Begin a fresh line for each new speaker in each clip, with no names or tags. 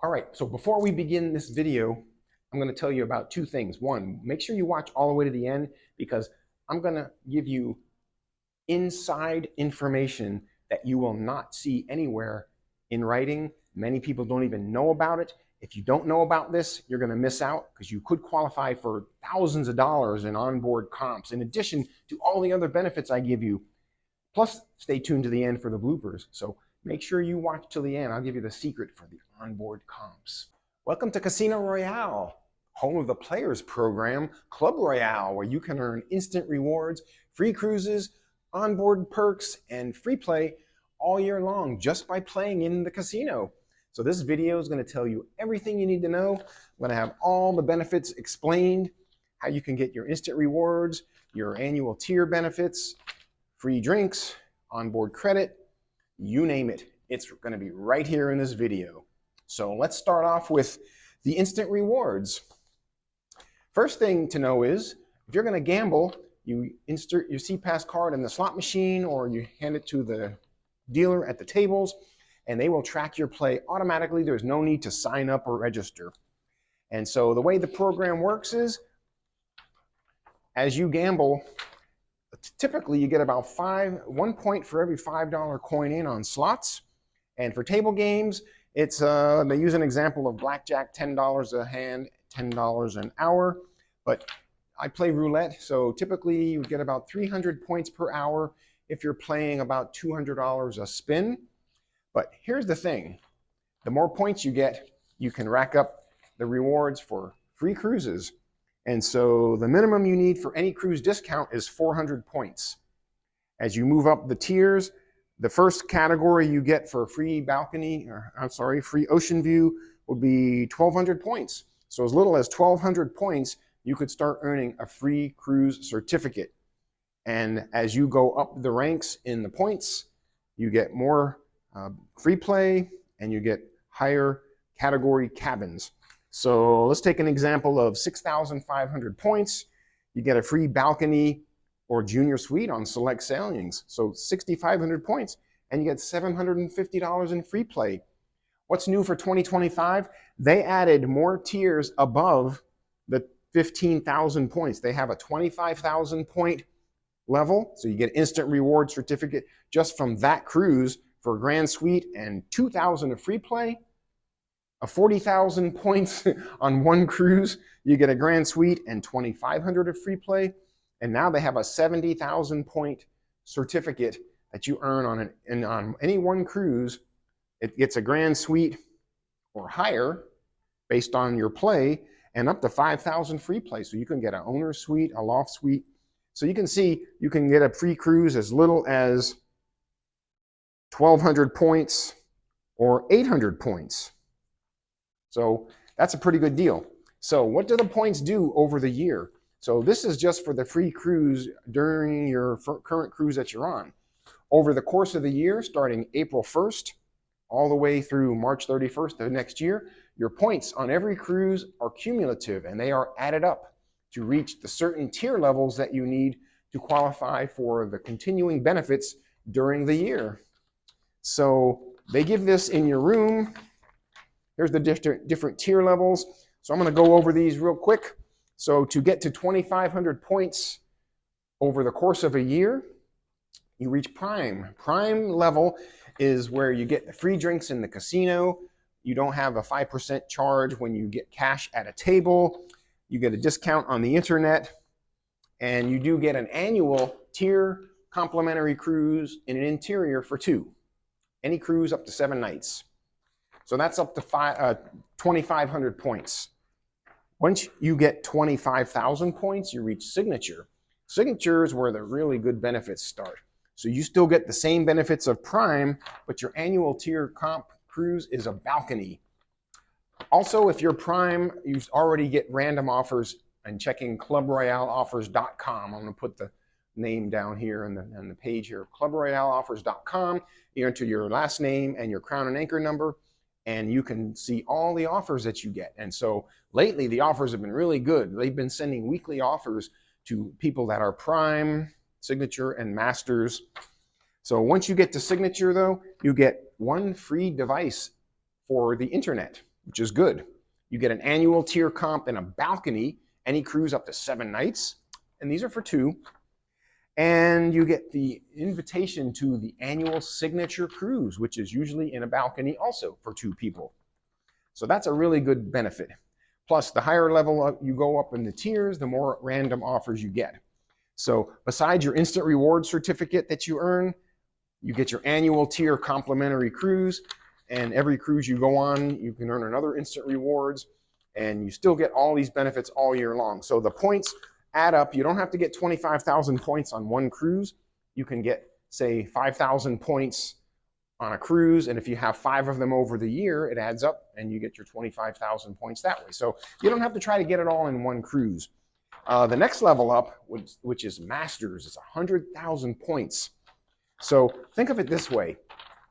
All right, so before we begin this video, I'm going to tell you about two things. One, make sure you watch all the way to the end because I'm going to give you inside information that you will not see anywhere in writing. Many people don't even know about it. If you don't know about this, you're going to miss out because you could qualify for thousands of dollars in onboard comps in addition to all the other benefits I give you. Plus, stay tuned to the end for the bloopers. So make sure you watch till the end. I'll give you the secret for the onboard comps. Welcome to Casino Royale, home of the Players program, Club Royale, where you can earn instant rewards, free cruises, onboard perks, and free play all year long just by playing in the casino. So this video is going to tell you everything you need to know. I'm going to have all the benefits explained, how you can get your instant rewards, your annual tier benefits, free drinks, onboard credit, you name it. It's going to be right here in this video. So let's start off with the instant rewards. First thing to know is, if you're going to gamble, you insert your CPAS card in the slot machine or you hand it to the dealer at the tables and they will track your play automatically. There's no need to sign up or register. And so the way the program works is, as you gamble, typically you get about 1 point for every $5 coin in on slots. And for table games, it's they use an example of blackjack, $10 a hand, $10 an hour. But I play roulette, so typically you get about 300 points per hour if you're playing about $200 a spin. But here's the thing, the more points you get, you can rack up the rewards for free cruises. And so the minimum you need for any cruise discount is 400 points. As you move up the tiers, the first category you get for free balcony, free ocean view would be 1,200 points. So as little as 1,200 points, you could start earning a free cruise certificate. And as you go up the ranks in the points, you get more free play and you get higher category cabins. So let's take an example of 6,500 points. You get a free balcony or junior suite on select sailings. So 6,500 points and you get $750 in free play. What's new for 2025? They added more tiers above the 15,000 points. They have a 25,000 point level. So you get instant reward certificate just from that cruise for a grand suite and 2,000 of free play. A 40,000 points on one cruise, you get a grand suite and 2,500 of free play. And now they have a 70,000 point certificate that you earn on any one cruise. It gets a grand suite or higher based on your play and up to 5,000 free play. So you can get an owner suite, a loft suite. So you can see you can get a free cruise as little as 1,200 points or 800 points. So that's a pretty good deal. So what do the points do over the year? So this is just for the free cruise during your current cruise that you're on. Over the course of the year, starting April 1st, all the way through March 31st of next year, your points on every cruise are cumulative and they are added up to reach the certain tier levels that you need to qualify for the continuing benefits during the year. So they give this in your room. Here's the different tier levels. So I'm going to go over these real quick. So to get to 2,500 points over the course of a year, you reach Prime. Prime level is where you get the free drinks in the casino. You don't have a 5% charge when you get cash at a table. You get a discount on the internet. And you do get an annual tier complimentary cruise in an interior for 2. Any cruise up to 7 nights. So that's up to 2,500 points. Once you get 25,000 points, you reach Signature. Signature is where the really good benefits start. So you still get the same benefits of Prime, but your annual tier comp cruise is a balcony. Also, if you're Prime, you already get random offers and checking clubroyaleoffers.com. I'm going to put the name down here on the page here, clubroyaleoffers.com. You enter your last name and your crown and anchor number, and you can see all the offers that you get. And so lately, the offers have been really good. They've been sending weekly offers to people that are Prime, Signature, and Masters. So once you get to Signature, though, you get 1 free device for the internet. which is good. You get an annual tier comp and a balcony, any cruise up to 7 nights, and these are for 2. And you get the invitation to the annual signature cruise, which is usually in a balcony also for 2 people. So that's a really good benefit. Plus, the higher level you go up in the tiers, the more random offers you get. So besides your instant reward certificate that you earn, you get your annual tier complimentary cruise, and every cruise you go on, you can earn another instant rewards, and you still get all these benefits all year long. So the points add up. You don't have to get 25,000 points on one cruise. You can get, say, 5,000 points on a cruise, and if you have 5 of them over the year, it adds up and you get your 25,000 points that way. So you don't have to try to get it all in one cruise. The next level up, which is Masters, is 100,000 points. So think of it this way.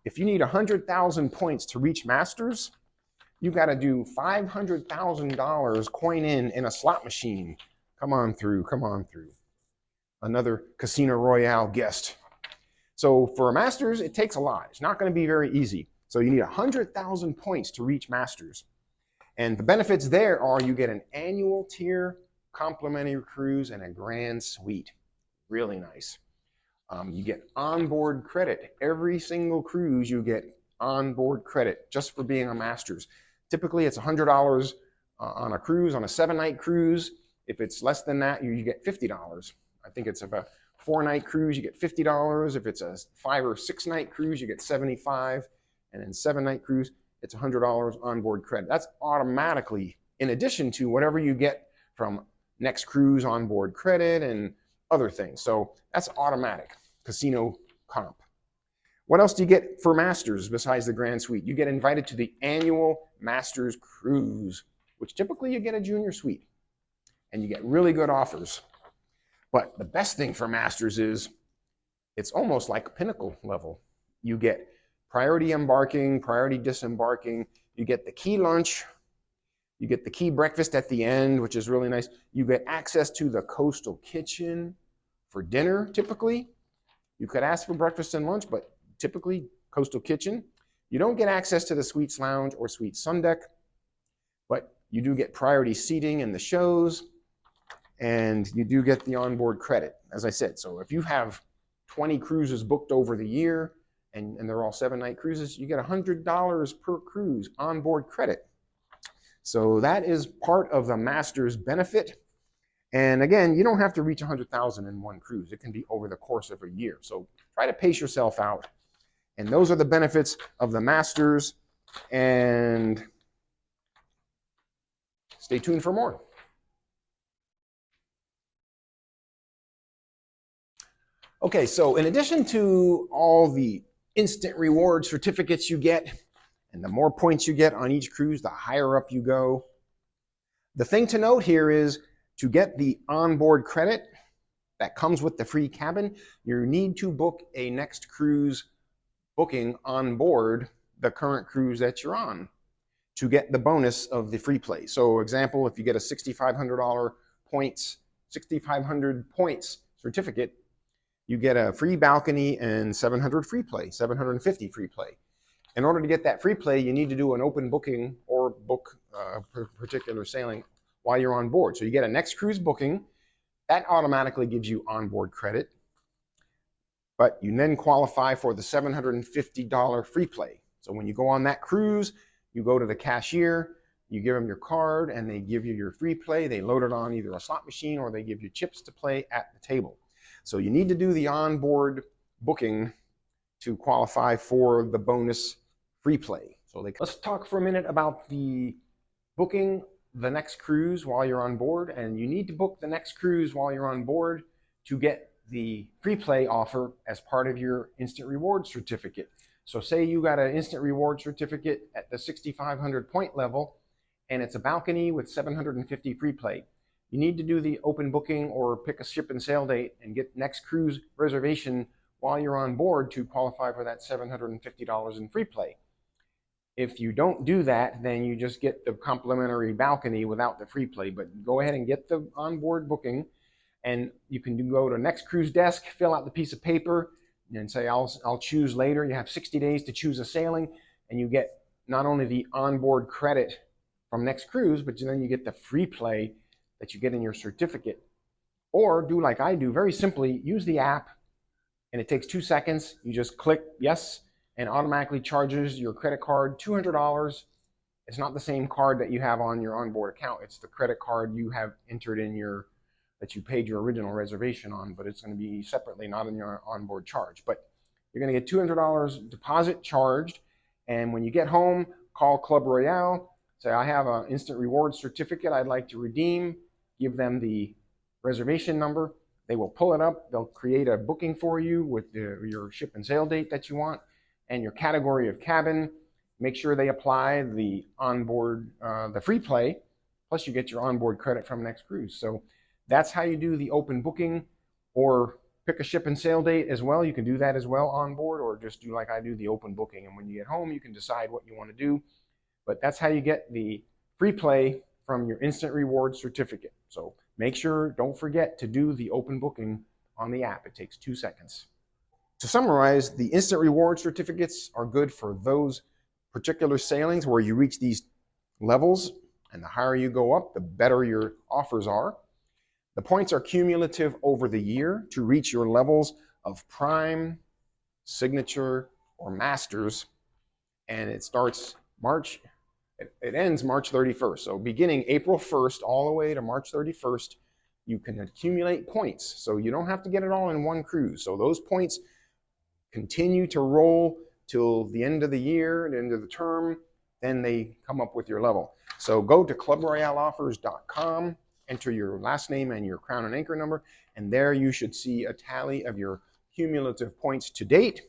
If you need 100,000 points to reach Masters, you got to do $500,000 coin in a slot machine. Come on through, come on through. Another Casino Royale guest. So for a Masters, it takes a lot. It's not going to be very easy. So you need 100,000 points to reach Masters. And the benefits there are you get an annual tier complimentary cruise and a grand suite. Really nice. You get onboard credit. Every single cruise you get onboard credit just for being a Masters. Typically it's $100 on a cruise, on a 7-night cruise. If it's less than that, you get $50. I think it's about 4-night cruise, you get $50. If it's a 5 or 6-night cruise, you get $75. And then 7-night cruise, it's $100 onboard credit. That's automatically in addition to whatever you get from next cruise onboard credit and other things. So that's automatic casino comp. What else do you get for Masters besides the Grand Suite? You get invited to the annual Masters cruise, which typically you get a junior suite, and you get really good offers. But the best thing for Masters is it's almost like Pinnacle level. You get priority embarking, priority disembarking, you get the key lunch, you get the key breakfast at the end, which is really nice. You get access to the coastal kitchen for dinner, typically. You could ask for breakfast and lunch, but typically coastal kitchen. You don't get access to the Suites Lounge or Suite Sun Deck, but you do get priority seating in the shows, and you do get the onboard credit, as I said. So if you have 20 cruises booked over the year, and they're all 7-night cruises, you get $100 per cruise onboard credit. So that is part of the Masters benefit. And again, you don't have to reach 100,000 in one cruise. It can be over the course of a year. So try to pace yourself out. And those are the benefits of the Masters. And stay tuned for more. Okay, so in addition to all the instant reward certificates you get, and the more points you get on each cruise, the higher up you go. The thing to note here is to get the onboard credit that comes with the free cabin, you need to book a next cruise booking on board the current cruise that you're on to get the bonus of the free play. So example, if you get a $6,500 points, 6,500 points certificate, you get a free balcony and 700 free play, 750 free play. In order to get that free play, you need to do an open booking or book a particular sailing while you're on board. So you get a next cruise booking, that automatically gives you onboard credit, but you then qualify for the $750 free play. So when you go on that cruise, you go to the cashier, you give them your card, and they give you your free play. They load it on either a slot machine or they give you chips to play at the table. So you need to do the onboard booking to qualify for the bonus free play. So let's talk for a minute about the booking the next cruise while you're on board. And you need to book the next cruise while you're on board to get the free play offer as part of your instant reward certificate. So say you got an instant reward certificate at the 6,500 point level, and it's a balcony with 750 free play. You need to do the open booking or pick a ship and sail date and get next cruise reservation while you're on board to qualify for that $750 in free play. If you don't do that, then you just get the complimentary balcony without the free play. But go ahead and get the onboard booking, and you can go to next cruise desk, fill out the piece of paper, and say, I'll choose later. You have 60 days to choose a sailing, and you get not only the onboard credit from next cruise, but then you get the free play that you get in your certificate. Or do like I do, very simply, use the app, and it takes 2 seconds. You just click yes, and automatically charges your credit card $200. It's not the same card that you have on your onboard account. It's the credit card you have entered in your, that you paid your original reservation on, but it's going to be separately, not in your onboard charge. But you're going to get $200 deposit charged, and when you get home, call Club Royale, say, I have an instant reward certificate I'd like to redeem, give them the reservation number. They will pull it up. They'll create a booking for you with your ship and sail date that you want and your category of cabin. Make sure they apply the onboard, the free play, plus you get your onboard credit from next cruise. So that's how you do the open booking, or pick a ship and sail date as well. You can do that as well on board, or just do like I do, the open booking. And when you get home, you can decide what you want to do. But that's how you get the free play from your instant reward certificate. So make sure, don't forget to do the open booking on the app. It takes 2 seconds. To summarize, the instant reward certificates are good for those particular sailings where you reach these levels, and the higher you go up, the better your offers are. The points are cumulative over the year to reach your levels of Prime, Signature, or Masters, and it starts it ends March 31st. So beginning April 1st all the way to March 31st, you can accumulate points. So you don't have to get it all in one cruise. So those points continue to roll till the end of the year, the end of the term, then they come up with your level. So go to clubroyaleoffers.com, enter your last name and your Crown and Anchor number, and there you should see a tally of your cumulative points to date.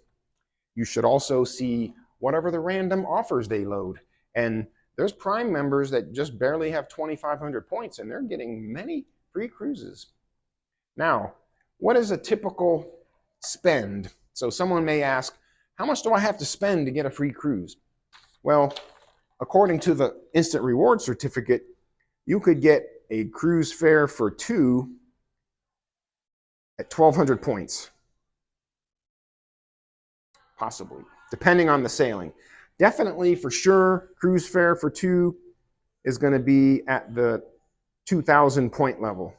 You should also see whatever the random offers they load. And there's Prime members that just barely have 2,500 points, and they're getting many free cruises. Now, what is a typical spend? So someone may ask, how much do I have to spend to get a free cruise? Well, according to the instant reward certificate, you could get a cruise fare for 2 at 1,200 points. Possibly, depending on the sailing. Definitely, for sure, cruise fare for 2 is going to be at the 2,000 point level,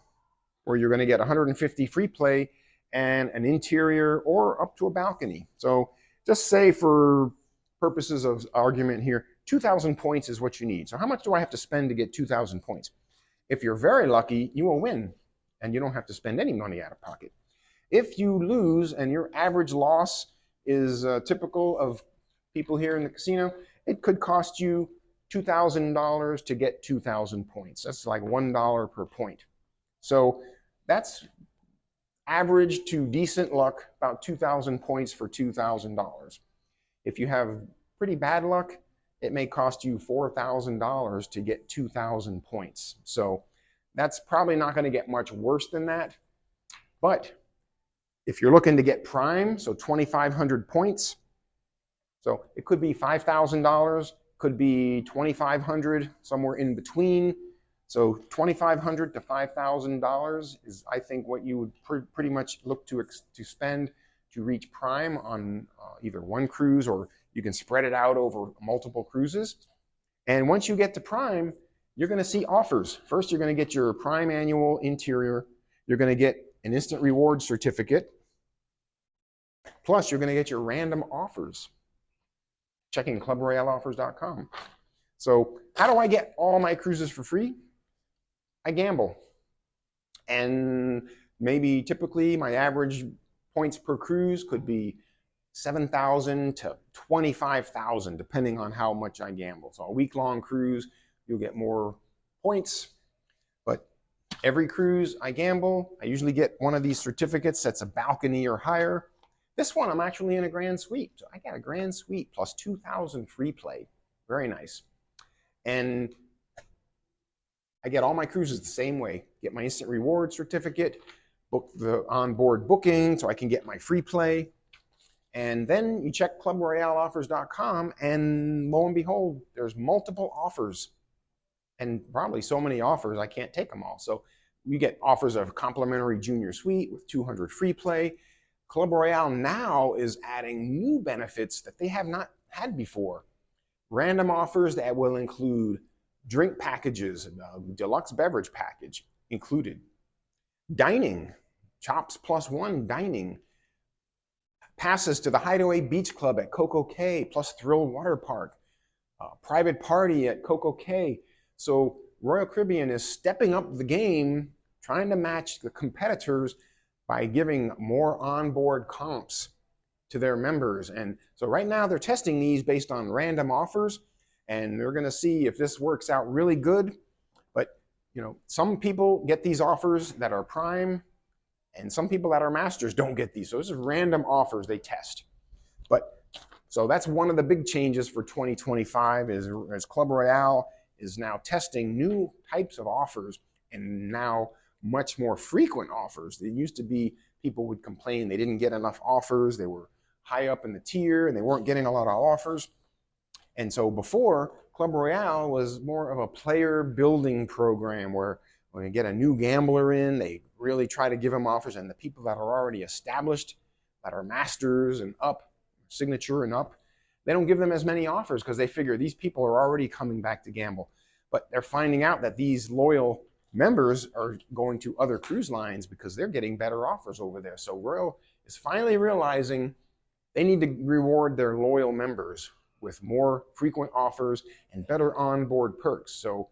where you're going to get 150 free play and an interior or up to a balcony. So just say, for purposes of argument here, 2,000 points is what you need. So how much do I have to spend to get 2,000 points? If you're very lucky, you will win, and you don't have to spend any money out of pocket. If you lose, and your average loss is typical of people here in the casino, it could cost you $2,000 to get 2,000 points. That's like $1 per point. So that's average to decent luck, about 2,000 points for $2,000. If you have pretty bad luck, it may cost you $4,000 to get 2,000 points. So that's probably not going to get much worse than that. But if you're looking to get Prime, so 2,500 points, so it could be $5,000, could be $2,500, somewhere in between. So $2,500 to $5,000 is, I think, what you would pretty much look to spend to reach Prime on either one cruise, or you can spread it out over multiple cruises. And once you get to Prime, you're going to see offers. First, you're going to get your Prime annual interior. You're going to get an instant reward certificate. Plus, you're going to get your random offers. Checking clubroyaleoffers.com. So how do I get all my cruises for free? I gamble. And maybe typically my average points per cruise could be 7,000 to 25,000, depending on how much I gamble. So a week-long cruise, you'll get more points. But every cruise I gamble, I usually get one of these certificates that's a balcony or higher. This one, I'm actually in a grand suite. So I got a grand suite plus 2,000 free play. Very nice. And I get all my cruises the same way. Get my instant reward certificate, book the onboard booking so I can get my free play. And then you check clubroyaleoffers.com, and lo and behold, there's multiple offers. And probably so many offers, I can't take them all. So you get offers of complimentary junior suite with 200 free play. Club Royale now is adding new benefits that they have not had before. Random offers that will include drink packages, deluxe beverage package included. Dining, Chops plus one dining. Passes to the Hideaway Beach Club at Coco Cay plus Thrill Water Park. Private party at Coco Cay. So Royal Caribbean is stepping up the game, trying to match the competitors by giving more onboard comps to their members. And so right now they're testing these based on random offers, and they're going to see if this works out really good. But some people get these offers that are prime, and some people that are masters don't get these. So this is random offers they test. But so that's one of the big changes for 2025 is Club Royale is now testing new types of offers, and now much more frequent offers. It used to be people would complain they didn't get enough offers. They were high up in the tier and they weren't getting a lot of offers. And so before, Club Royale was more of a player building program where when you get a new gambler in, they really try to give them offers, and the people that are already established, that are masters and up, signature and up, they don't give them as many offers because they figure these people are already coming back to gamble. But they're finding out that these loyal members are going to other cruise lines because they're getting better offers over there. So Royal is finally realizing they need to reward their loyal members with more frequent offers and better onboard perks. So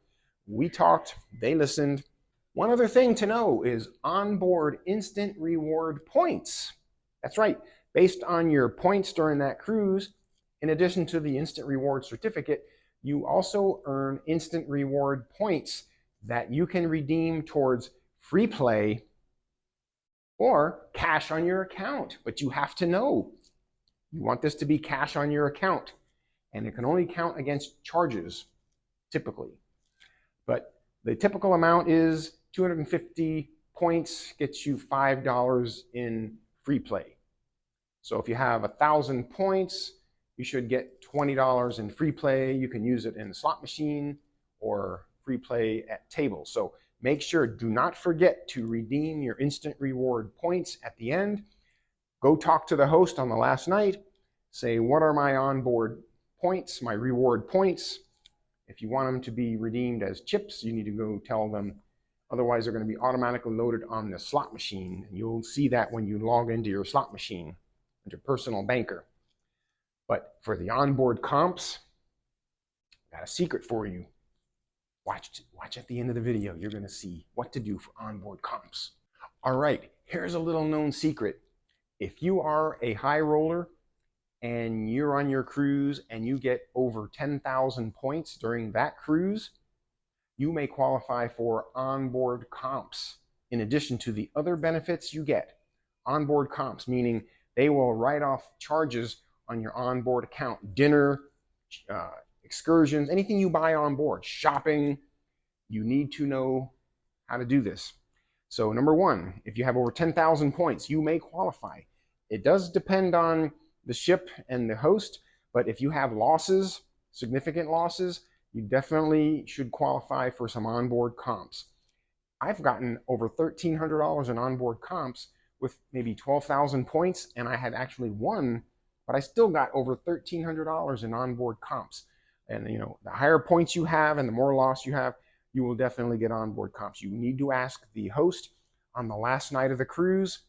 we talked, they listened. One other thing to know is onboard instant reward points. That's right. Based on your points during that cruise, in addition to the instant reward certificate, you also earn instant reward points that you can redeem towards free play or cash on your account. But you have to know, you want this to be cash on your account, and it can only count against charges typically. But the typical amount is 250 points gets you $5 in free play. So if you have 1,000 points, you should get $20 in free play. You can use it in the slot machine or free play at tables. So make sure, do not forget to redeem your instant reward points at the end. Go talk to the host on the last night. Say, what are my onboard points, my reward points? If you want them to be redeemed as chips, you need to go tell them. Otherwise, they're going to be automatically loaded on the slot machine. And you'll see that when you log into your slot machine, into Personal Banker. But for the onboard comps, I got a secret for you. Watch at the end of the video. You're going to see what to do for onboard comps. All right, here's a little known secret. If you are a high roller and you're on your cruise and you get over 10,000 points during that cruise, you may qualify for onboard comps in addition to the other benefits you get. Onboard comps, meaning they will write off charges on your onboard account, dinner, excursions, anything you buy on board, shopping. You need to know how to do this. So number one, if you have over 10,000 points, you may qualify. It does depend on the ship and the host, but if you have losses, significant losses, you definitely should qualify for some onboard comps. I've gotten over $1,300 in onboard comps with maybe 12,000 points, and I had actually won, but I still got over $1,300 in onboard comps. And the higher points you have and the more loss you have, you will definitely get onboard comps. You need to ask the host on the last night of the cruise,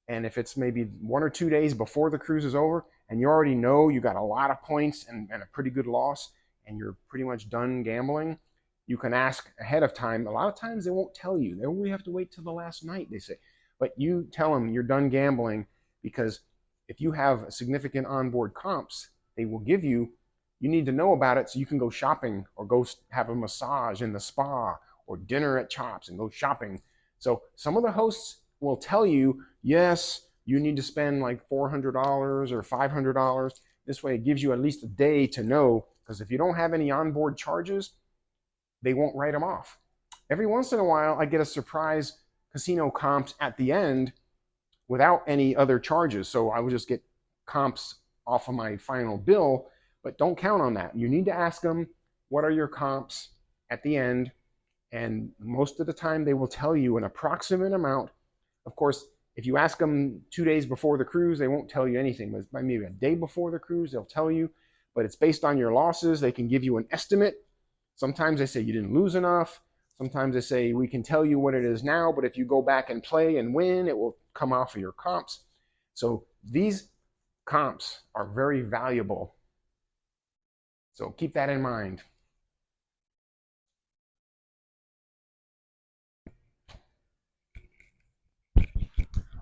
and if it's maybe 1 or 2 days before the cruise is over, and you already know you got a lot of points and a pretty good loss, and you're pretty much done gambling, you can ask ahead of time. A lot of times they won't tell you. They only have to wait till the last night, they say. But you tell them you're done gambling, because if you have significant onboard comps, they will give you. You need to know about it so you can go shopping or go have a massage in the spa or dinner at Chops and go shopping. So some of the hosts will tell you, yes, you need to spend like $400 or $500. This way it gives you at least a day to know, because if you don't have any onboard charges, they won't write them off. Every once in a while, I get a surprise casino comps at the end without any other charges. So I would just get comps off of my final bill, but don't count on that. You need to ask them, what are your comps at the end? And most of the time they will tell you an approximate amount. Of course, if you ask them 2 days before the cruise, they won't tell you anything, but maybe a day before the cruise, they'll tell you. but it's based on your losses. They can give you an estimate. Sometimes they say you didn't lose enough. Sometimes they say we can tell you what it is now, but if you go back and play and win, it will come off of your comps. So these comps are very valuable. So keep that in mind.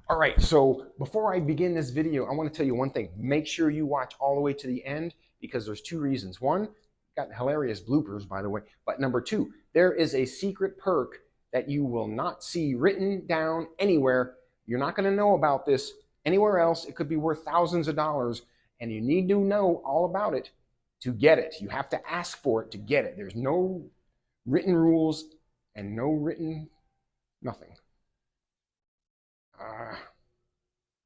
All right, so before I begin this video, I want to tell you one thing. Make sure you watch all the way to the end because there's two reasons. One, got hilarious bloopers, by the way. But number two, there is a secret perk that you will not see written down anywhere. You're not going to know about this anywhere else. It could be worth thousands of dollars, and you need to know all about it to get it. You have to ask for it to get it. There's no written rules and no written nothing.